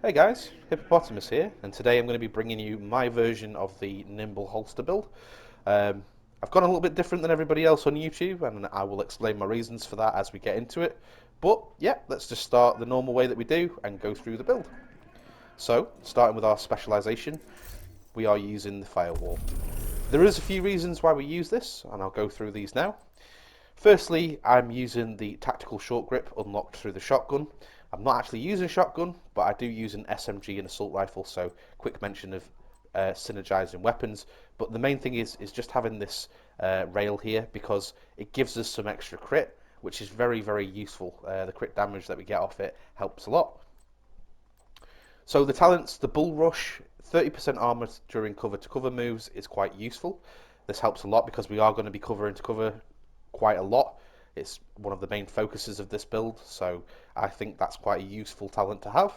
Hey guys, Hippopotamus here, and today I'm going to be bringing you my version of the Nimble holster build. Um, I've gone a little bit different than everybody else on YouTube, and I will explain my reasons for that as we get into it. But yeah, let's just start the normal way that we do and go through the build. So, starting with our specialization, we are using the firewall. There is a few reasons why we use this, and I'll go through these now. Firstly, I'm using the tactical short grip unlocked through the shotgun. I'm not actually using a shotgun, but I do use an SMG and assault rifle, so quick mention of synergizing weapons. But the main thing is just having this rail here because it gives us some extra crit, which is very, very useful. The crit damage that we get off it helps a lot. So the talents, the Bull Rush, 30% armor during cover to cover moves is quite useful. This helps a lot because we are going to be covering to cover quite a lot. It's one of the main focuses of this build, so I think that's quite a useful talent to have.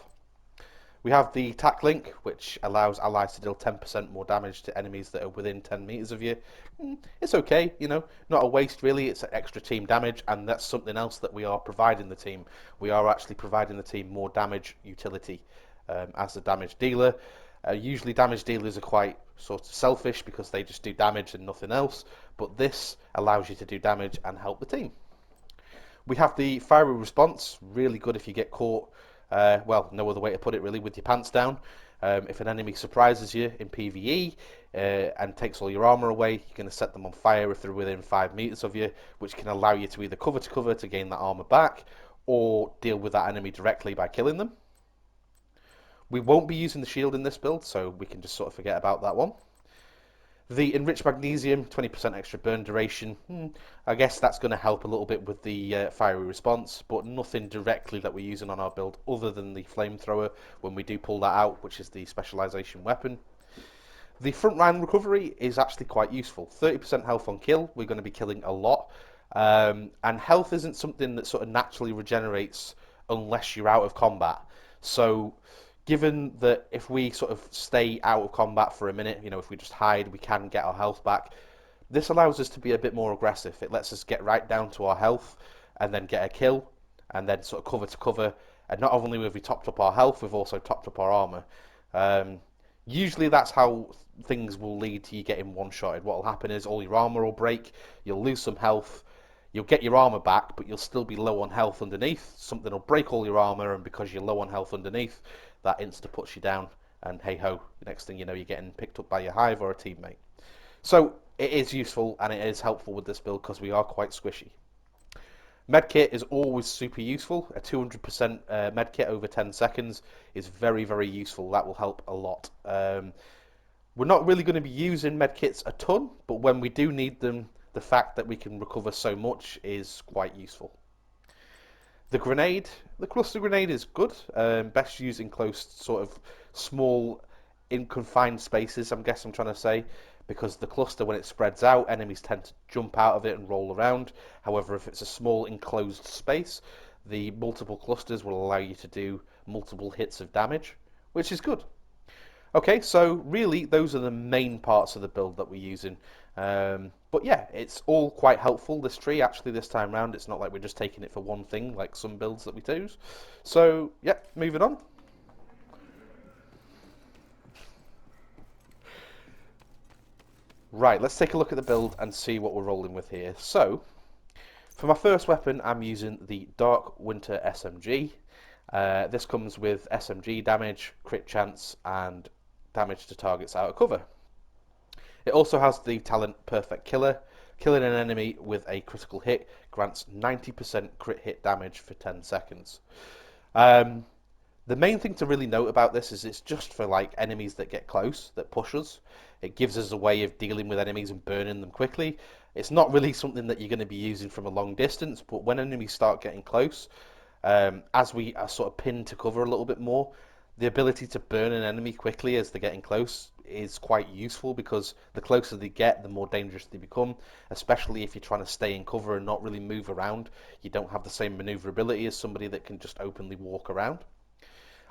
We have the Tack Link, which allows allies to deal 10% more damage to enemies that are within 10 meters of you. It's okay, not a waste really, it's extra team damage, and that's something else that we are providing the team. We are actually providing the team more damage utility as a damage dealer. Usually damage dealers are quite sort of selfish because they just do damage and nothing else, but this allows you to do damage and help the team. We have the fiery response, really good if you get caught, well, no other way to put it really, with your pants down. If an enemy surprises you in PvE and takes all your armor away, you're going to set them on fire if they're within 5 meters of you, which can allow you to either cover to cover to gain that armor back, or deal with that enemy directly by killing them. We won't be using the shield in this build, so we can just sort of forget about that one. The enriched magnesium, 20% extra burn duration. I guess that's going to help a little bit with the fiery response, but nothing directly that we're using on our build other than the flamethrower when we do pull that out, which is the specialization weapon. The front line recovery is actually quite useful. 30% health on kill, we're going to be killing a lot. And health isn't something that sort of naturally regenerates unless you're out of combat. So given that if we sort of stay out of combat for a minute, if we just hide, we can get our health back. This allows us to be a bit more aggressive. It lets us get right down to our health and then get a kill and then sort of cover to cover. And not only have we topped up our health, we've also topped up our armor. Usually that's how things will lead to you getting one-shotted. What will happen is all your armor will break, you'll lose some health, you'll get your armor back, but you'll still be low on health underneath. Something will break all your armor, and because you're low on health underneath, that insta puts you down, and hey ho, the next thing you know, you're getting picked up by your hive or a teammate. So it is useful and it is helpful with this build because we are quite squishy. Medkit is always super useful. A 200% medkit over 10 seconds is very, very useful. That will help a lot. We're not really going to be using medkits a ton, but when we do need them, the fact that we can recover so much is quite useful. The grenade, the cluster grenade is good. Best used in close, sort of small, in confined spaces, I guess I'm trying to say, because the cluster, when it spreads out, enemies tend to jump out of it and roll around. However, if it's a small enclosed space, the multiple clusters will allow you to do multiple hits of damage, which is good. Okay, so really those are the main parts of the build that we're using. But yeah, it's all quite helpful, this tree, actually, this time round. It's not like we're just taking it for one thing, like some builds that we do. So, yeah, moving on. Right, let's take a look at the build and see what we're rolling with here. So, for my first weapon, I'm using the Dark Winter SMG. This comes with SMG damage, crit chance, and damage to targets out of cover. It also has the talent Perfect Killer. Killing an enemy with a critical hit grants 90% crit hit damage for 10 seconds. The main thing to really note about this is it's just for like enemies that get close, that push us. It gives us a way of dealing with enemies and burning them quickly. It's not really something that you're going to be using from a long distance, but when enemies start getting close, as we are sort of pinned to cover a little bit more, the ability to burn an enemy quickly as they're getting close is quite useful because the closer they get, the more dangerous they become, especially if you're trying to stay in cover and not really move around. You don't have the same maneuverability as somebody that can just openly walk around.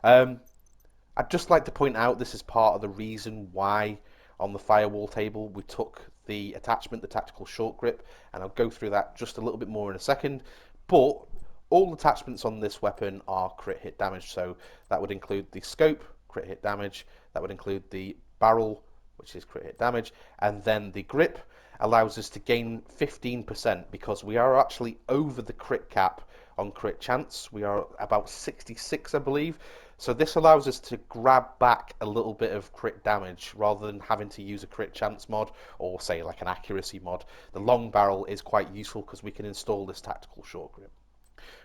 I'd just like to point out this is part of the reason why on the firewall table we took the attachment, the tactical short grip, and I'll go through that just a little bit more in a second. But All attachments on this weapon are crit hit damage, so that would include the scope, crit hit damage, that would include the barrel, which is crit hit damage, and then the grip allows us to gain 15% because we are actually over the crit cap on crit chance. We are about 66, I believe. So this allows us to grab back a little bit of crit damage rather than having to use a crit chance mod or say like an accuracy mod. The long barrel is quite useful because we can install this tactical short grip.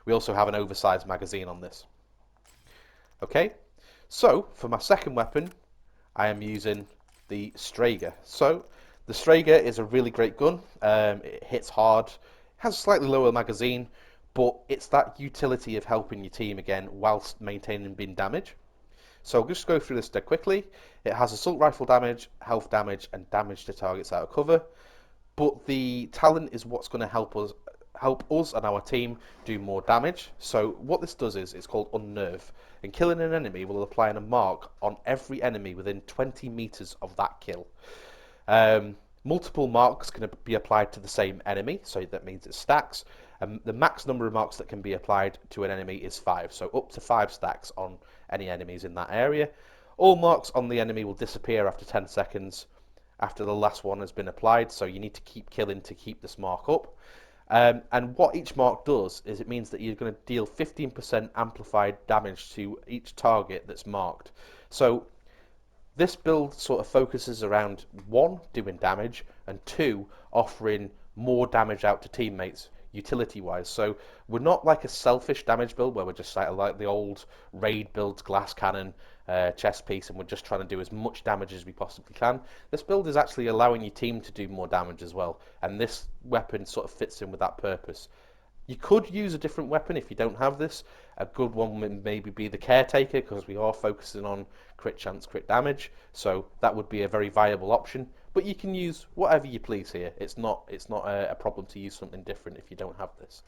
We also have an oversized magazine on this. Okay, so for my second weapon, I am using the Strager. So the Strager is a really great gun. It hits hard, has a slightly lower magazine, but it's that utility of helping your team again whilst maintaining bin damage. So I'll just go through this dead quickly. It has assault rifle damage, health damage, and damage to targets out of cover. But the talent is what's going to help us and our team do more damage. So what this does is it's called Unnerve, and killing an enemy will apply a mark on every enemy within 20 meters of that kill. Multiple marks can be applied to the same enemy, so that means it stacks. The max number of marks that can be applied to an enemy is 5, so up to 5 stacks on any enemies in that area. All marks on the enemy will disappear after 10 seconds after the last one has been applied, so you need to keep killing to keep this mark up. And what each mark does is it means that you're going to deal 15% amplified damage to each target that's marked. So this build sort of focuses around 1, doing damage, and 2, offering more damage out to teammates utility-wise. So we're not like a selfish damage build where we're just like the old raid builds, glass cannon, chest piece, and we're just trying to do as much damage as we possibly can. This build is actually allowing your team to do more damage as well, and this weapon sort of fits in with that purpose. You could use a different weapon if you don't have this. A good one would maybe be the Caretaker, because we are focusing on crit chance, crit damage, so that would be a very viable option. But you can use whatever you please here. It's not a problem to use something different if you don't have this.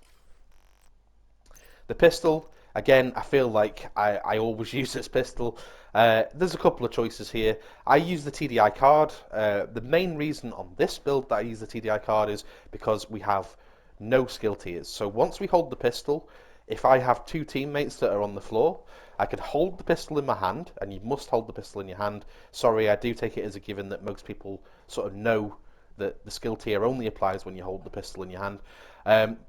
The pistol, again, I feel like I always use this pistol. There's a couple of choices here. I use the TDI card. The main reason on this build that I use the TDI card is because we have no skill tiers. So once we hold the pistol, if I have 2 teammates that are on the floor, I can hold the pistol in my hand, and you must hold the pistol in your hand. Sorry, I do take it as a given that most people sort of know that the skill tier only applies when you hold the pistol in your hand,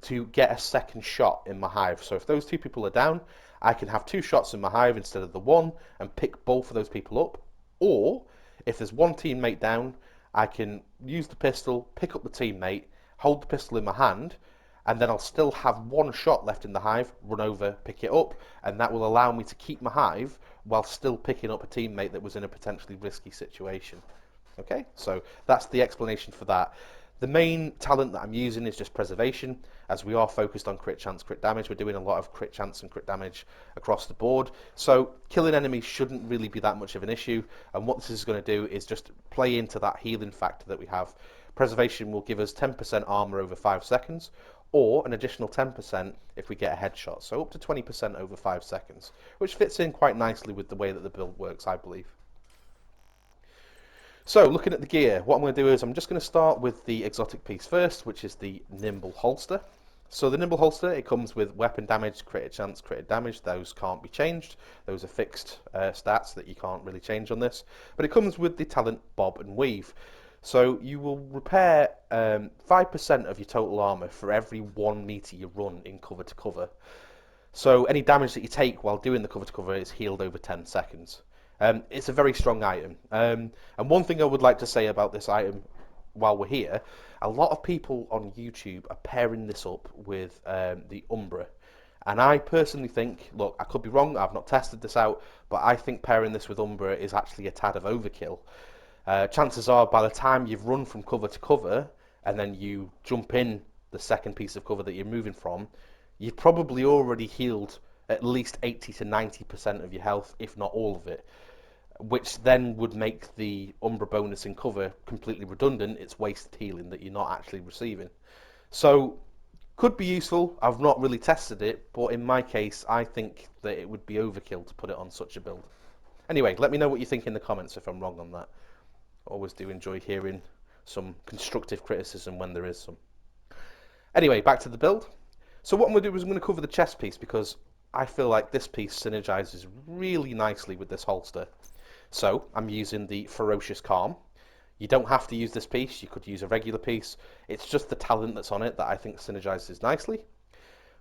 to get a second shot in my hive. So if those 2 people are down, I can have 2 shots in my hive instead of the 1 and pick both of those people up. Or if there's 1 teammate down, I can use the pistol, pick up the teammate, hold the pistol in my hand, and then I'll still have 1 shot left in the hive, run over, pick it up, and that will allow me to keep my hive while still picking up a teammate that was in a potentially risky situation. Okay, so that's the explanation for that. The main talent that I'm using is just preservation, as we are focused on crit chance, crit damage. We're doing a lot of crit chance and crit damage across the board, so killing enemies shouldn't really be that much of an issue, and what this is going to do is just play into that healing factor that we have. Preservation will give us 10% armor over 5 seconds, or an additional 10% if we get a headshot, so up to 20% over 5 seconds, which fits in quite nicely with the way that the build works, I believe. So, looking at the gear, what I'm going to do is I'm just going to start with the exotic piece first, which is the Nimble holster. So the Nimble holster, it comes with weapon damage, crit chance, crit damage. Those can't be changed. Those are fixed stats that you can't really change on this. But it comes with the talent bob and weave. So you will repair 5% of your total armor for every 1 meter you run in cover to cover. So any damage that you take while doing the cover to cover is healed over 10 seconds. It's a very strong item. And one thing I would like to say about this item while we're here, a lot of people on YouTube are pairing this up with the Umbra. And I personally think, look, I could be wrong, I've not tested this out, but I think pairing this with Umbra is actually a tad of overkill. Chances are by the time you've run from cover to cover and then you jump in the second piece of cover that you're moving from, you've probably already healed at least 80 to 90% of your health, if not all of it, which then would make the Umbra bonus in cover completely redundant. It's wasted healing that you're not actually receiving. So, could be useful. I've not really tested it, but in my case, I think that it would be overkill to put it on such a build. Anyway, let me know what you think in the comments if I'm wrong on that. Always do enjoy hearing some constructive criticism when there is some. Anyway, back to the build. So what I'm going to do is I'm going to cover the chest piece because I feel like this piece synergizes really nicely with this holster. So I'm using the Ferocious Calm. You don't have to use this piece, you could use a regular piece. It's just the talent that's on it that I think synergizes nicely.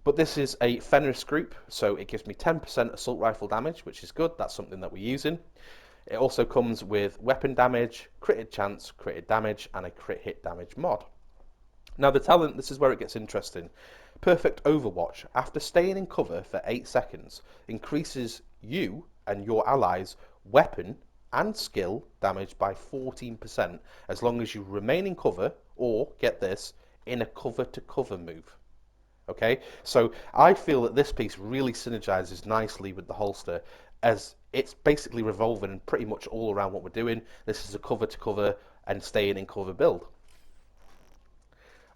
But this is a Fenris group, so it gives me 10% assault rifle damage, which is good. That's something that we're using. It also comes with weapon damage, critted chance, critted damage, and a crit hit damage mod. Now the talent, this is where it gets interesting. Perfect Overwatch, after staying in cover for 8 seconds, increases you and your allies' weapon and skill damage by 14% as long as you remain in cover or, get this, in a cover-to-cover move. Okay, so I feel that this piece really synergizes nicely with the holster as it's basically revolving pretty much all around what we're doing. This is a cover-to-cover and staying in cover build.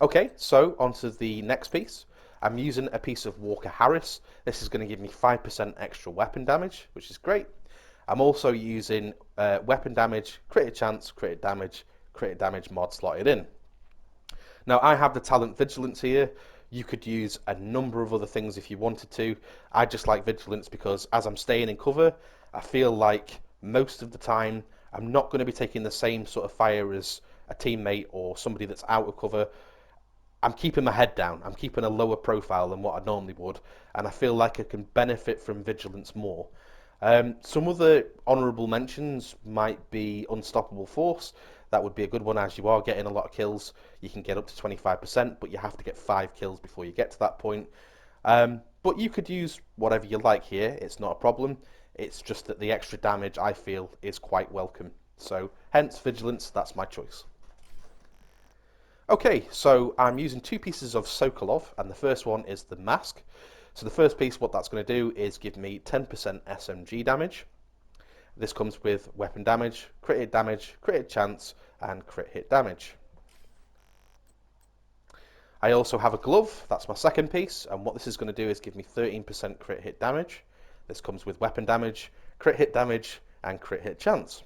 Okay, so onto the next piece. I'm using a piece of Walker Harris. This is going to give me 5% extra weapon damage, which is great. I'm also using weapon damage, critted chance, critted damage mod slotted in. Now I have the talent Vigilance here. You could use a number of other things if you wanted to. I just like Vigilance because as I'm staying in cover, I feel like most of the time I'm not going to be taking the same sort of fire as a teammate or somebody that's out of cover. I'm keeping my head down. I'm keeping a lower profile than what I normally would, and I feel like I can benefit from Vigilance more. Some other honourable mentions might be Unstoppable Force. That would be a good one as you are getting a lot of kills. You can get up to 25%, but you have to get 5 kills before you get to that point. But you could use whatever you like here. It's not a problem. It's just that the extra damage, I feel, is quite welcome. So, hence Vigilance, that's my choice. Okay, so I'm using 2 pieces of Sokolov, and the first one is the Mask. So the first piece, what that's going to do is give me 10% SMG damage. This comes with weapon damage, critted chance, and crit hit damage. I also have a glove, that's my second piece, and what this is going to do is give me 13% crit hit damage. This comes with weapon damage, crit hit damage, and crit hit chance.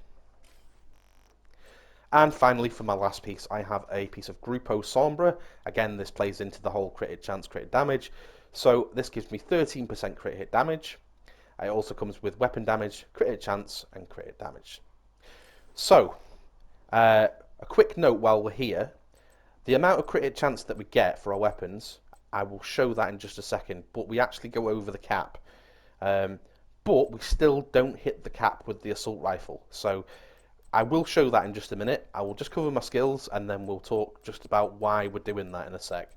And finally, for my last piece, I have a piece of Groupo Sombra. Again, this plays into the whole critted chance, critted damage. So this gives me 13% crit hit damage. It also comes with weapon damage, critted chance, and critted damage. So, a quick note while we're here. The amount of critted chance that we get for our weapons, I will show that in just a second, but we actually go over the cap. But we still don't hit the cap with the assault rifle. So I will show that in just a minute. I will just cover my skills and then we'll talk just about why we're doing that in a sec.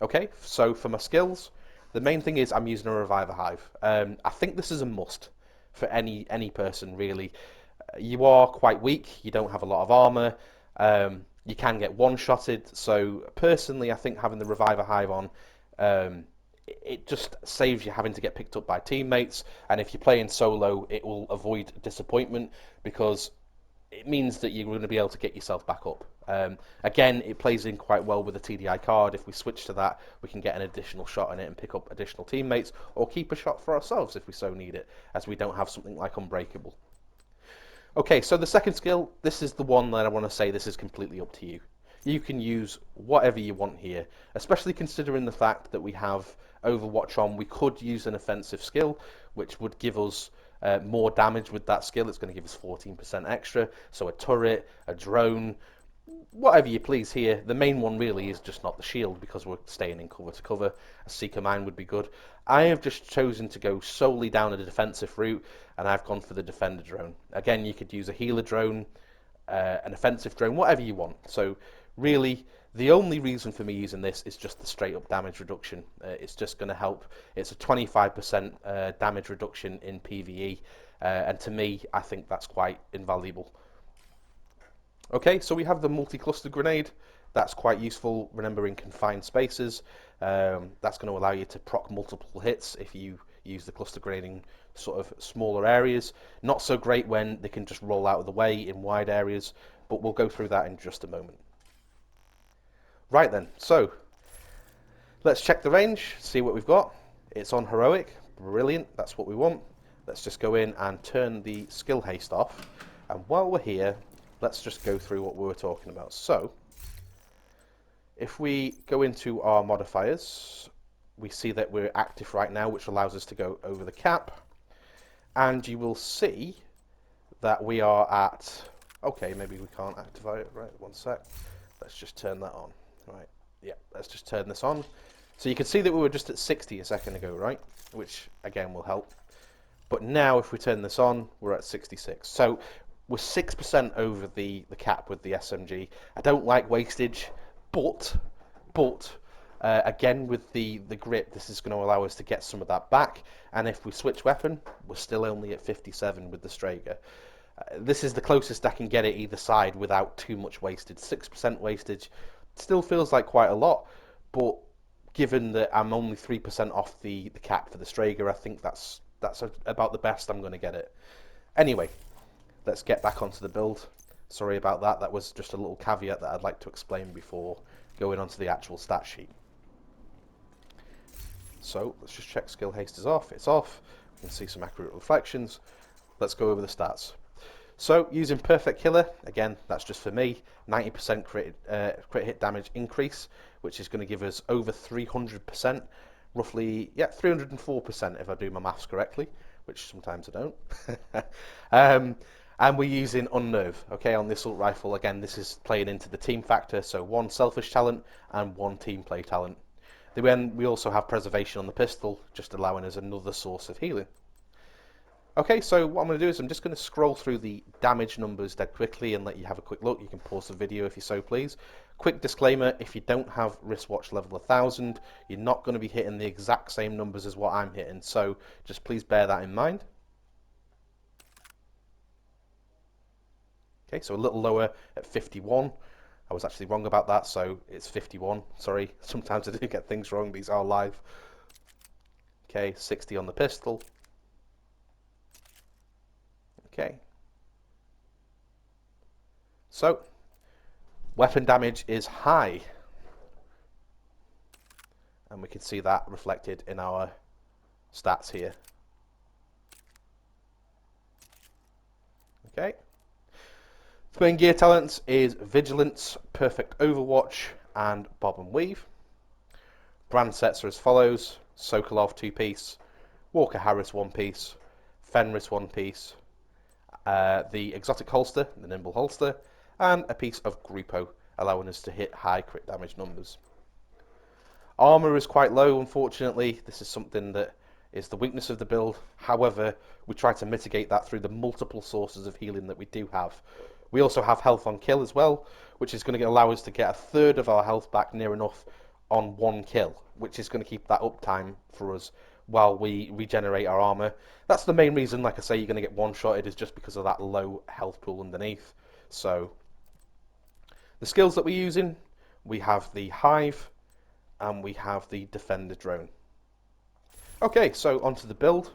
Okay, so for my skills, the main thing is I'm using a Reviver Hive. I think this is a must for any person really. You are quite weak, you don't have a lot of armor, you can get one-shotted, so personally I think having the Reviver Hive on, it just saves you having to get picked up by teammates, and if you're playing solo, it will avoid disappointment because it means that you're going to be able to get yourself back up. Again, it plays in quite well with the TDI card. If we switch to that, we can get an additional shot in it and pick up additional teammates, or keep a shot for ourselves if we so need it, as we don't have something like Unbreakable. Okay, so the second skill, this is the one that I want to say this is completely up to you. You can use whatever you want here, especially considering the fact that we have Overwatch on. We could use an offensive skill, which would give us more damage with that skill. It's going to give us 14% extra. So a turret, a drone, whatever you please here. The main one really is just not the shield because we're staying in cover to cover. A Seeker Mine would be good. I have just chosen to go solely down a defensive route, and I've gone for the Defender drone. Again, you could use a healer drone, an offensive drone, whatever you want. So really, the only reason for me using this is just the straight up damage reduction. It's just going to help. It's a 25% damage reduction in PvE, and to me, I think that's quite invaluable. Okay, so we have the multi-cluster grenade. That's quite useful, remember, in confined spaces. That's going to allow you to proc multiple hits if you use the cluster grenade in sort of smaller areas. Not so great when they can just roll out of the way in wide areas, but we'll go through that in just a moment. Right then, so let's check the range, see what we've got. It's on heroic, brilliant, that's what we want. Let's just go in and turn the skill haste off. And while we're here, let's just go through what we were talking about. So, if we go into our modifiers, we see that we're active right now, which allows us to go over the cap. And you will see that we are at... Okay, maybe we can't activate it. Right, one sec. Let's just turn that on. Right, yeah, let's just turn this on. So you can see that we were just at 60 a second ago, right? Which, again, will help. But now, if we turn this on, we're at 66. So we're 6% over the cap with the SMG. I don't like wastage, but again, with the grip, this is going to allow us to get some of that back. And if we switch weapon, we're still only at 57 with the Strager. This is the closest I can get it either side without too much wastage. 6% wastage still feels like quite a lot, but given that I'm only 3% off the cap for the Strager, I think that's about the best I'm going to get it. Anyway, let's get back onto the build. Sorry about that. That was just a little caveat that I'd like to explain before going on to the actual stat sheet. So let's just check skill haste is off. It's off. We can see some accurate reflections. Let's go over the stats. So using Perfect Killer, again, that's just for me, 90% crit hit damage increase, which is going to give us over 300%, roughly, yeah, 304% if I do my maths correctly, which sometimes I don't. And we're using Unnerve, okay, on the assault rifle. Again, this is playing into the team factor, so 1 selfish talent and 1 team play talent. Then we also have Preservation on the pistol, just allowing us another source of healing. Okay, so what I'm going to do is I'm just going to scroll through the damage numbers dead quickly and let you have a quick look. You can pause the video if you so please. Quick disclaimer, if you don't have wristwatch level 1000, you're not going to be hitting the exact same numbers as what I'm hitting, so just please bear that in mind. Okay, so a little lower at 51. I was actually wrong about that, so it's 51. Sorry, sometimes I do get things wrong. These are live. Okay, 60 on the pistol. Okay. So, weapon damage is high. And we can see that reflected in our stats here. Okay. The main gear talents is Vigilance, Perfect Overwatch, and Bob and Weave. Brand sets are as follows: Sokolov 2-piece, Walker Harris 1-piece, Fenris 1-piece, the exotic holster, the Nimble holster, and a piece of Groupo, allowing us to hit high crit damage numbers. Armour is quite low, unfortunately. This is something that is the weakness of the build. However, we try to mitigate that through the multiple sources of healing that we do have. We also have health on kill as well, which is going to allow us to get a third of our health back near enough on 1 kill, which is going to keep that uptime for us while we regenerate our armour. That's the main reason, like I say, you're going to get one-shotted, is just because of that low health pool underneath. So, the skills that we're using, we have the Hive, and we have the Defender drone. Okay, so onto the build.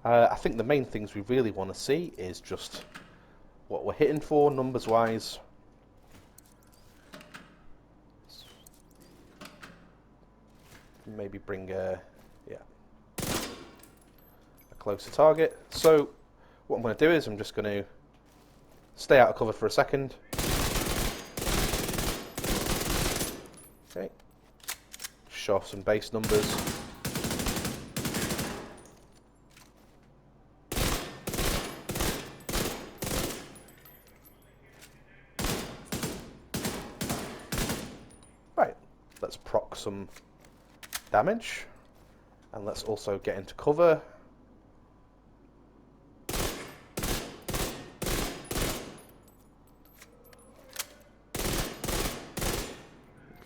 I think the main things we really want to see is just what we're hitting for, numbers-wise. Maybe bring a closer target. So what I'm going to do is I'm just going to stay out of cover for a second. Okay. Show off some base numbers. Right, let's proc some damage, and let's also get into cover.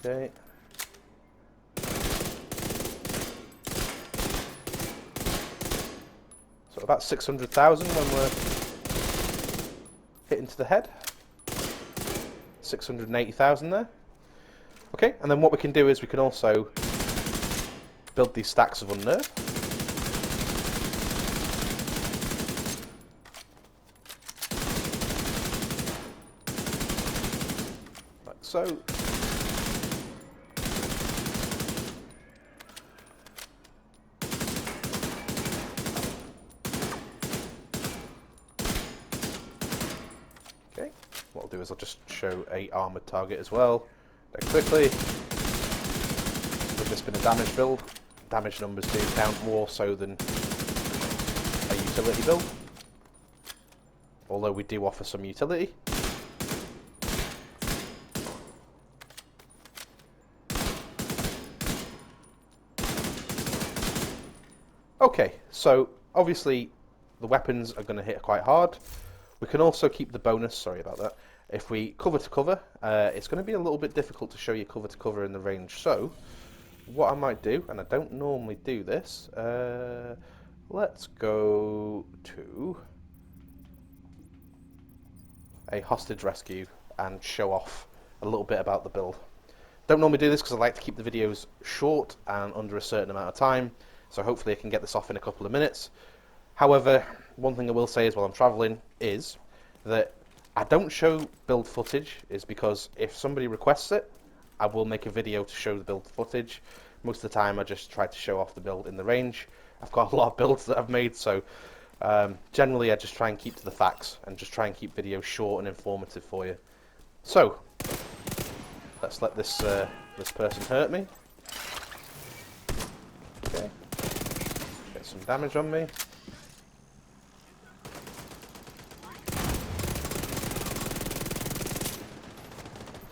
Okay. So about 600,000 when we're hitting to the head. 680,000 there. Okay, and then what we can do is we can also build these stacks of Unnerve. Like so. Okay, what I'll do is I'll just show a armoured target as well, very quickly, with this been a damage build. damage numbers do count more so than a utility build. Although we do offer some utility. Okay, so obviously the weapons are going to hit quite hard. We can also keep the bonus, sorry about that. If we cover to cover, it's going to be a little bit difficult to show you cover to cover in the range. So, what I might do, and I don't normally do this, let's go to a hostage rescue and show off a little bit about the build. Don't normally do this because I like to keep the videos short and under a certain amount of time, so hopefully I can get this off in a couple of minutes. However, one thing I will say is while I'm travelling is that I don't show build footage is because if somebody requests it, I will make a video to show the build footage. Most of the time I just try to show off the build in the range. I've got a lot of builds that I've made, so generally I just try and keep to the facts and just try and keep videos short and informative for you. So, let's let this this person hurt me. Okay, get some damage on me.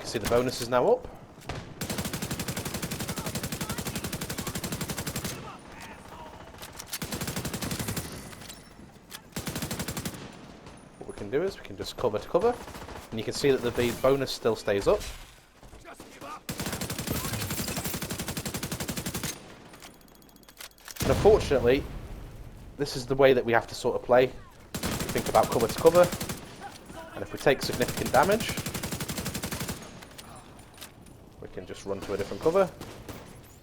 See, the bonus is now up. What we can do is we can just cover to cover, and you can see that the bonus still stays up. And unfortunately, this is the way that we have to sort of play. We think about cover to cover, and if we take significant damage, we can just run to a different cover.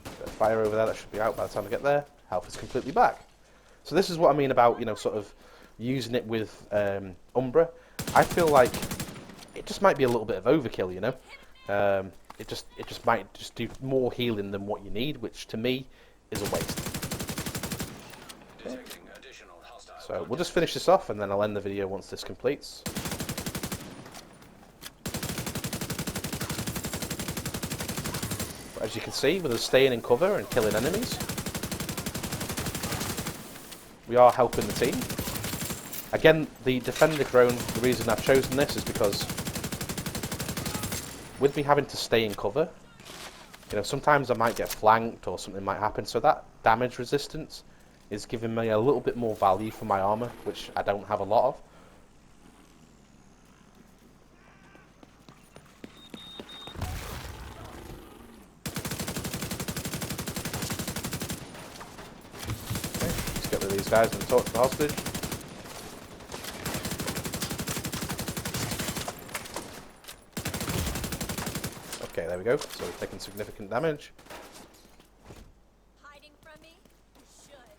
Bit of fire over there, that should be out by the time I get there. Health is completely back. So this is what I mean about, you know, sort of using it with Umbra. I feel like it just might be a little bit of overkill, you know. It just might just do more healing than what you need, which to me is a waste. Okay. So we'll just finish this off and then I'll end the video once this completes. As you can see, with us staying in cover and killing enemies, we are helping the team. Again, the defender drone, the reason I've chosen this is because with me having to stay in cover, you know, sometimes I might get flanked or something might happen, so that damage resistance is giving me a little bit more value for my armor, which I don't have a lot of. These guys and talk to the hostage. Okay, there we go. So we've taken significant damage. Hiding from me? You should.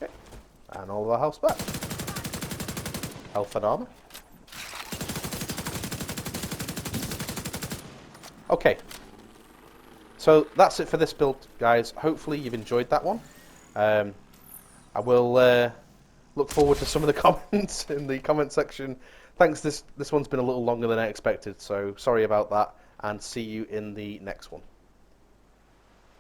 Okay. And all of our health's back. Health and armor. Okay. So that's it for this build, guys. Hopefully you've enjoyed that one. I will look forward to some of the comments in the comment section. Thanks, this one's been a little longer than I expected, so sorry about that, and see you in the next one.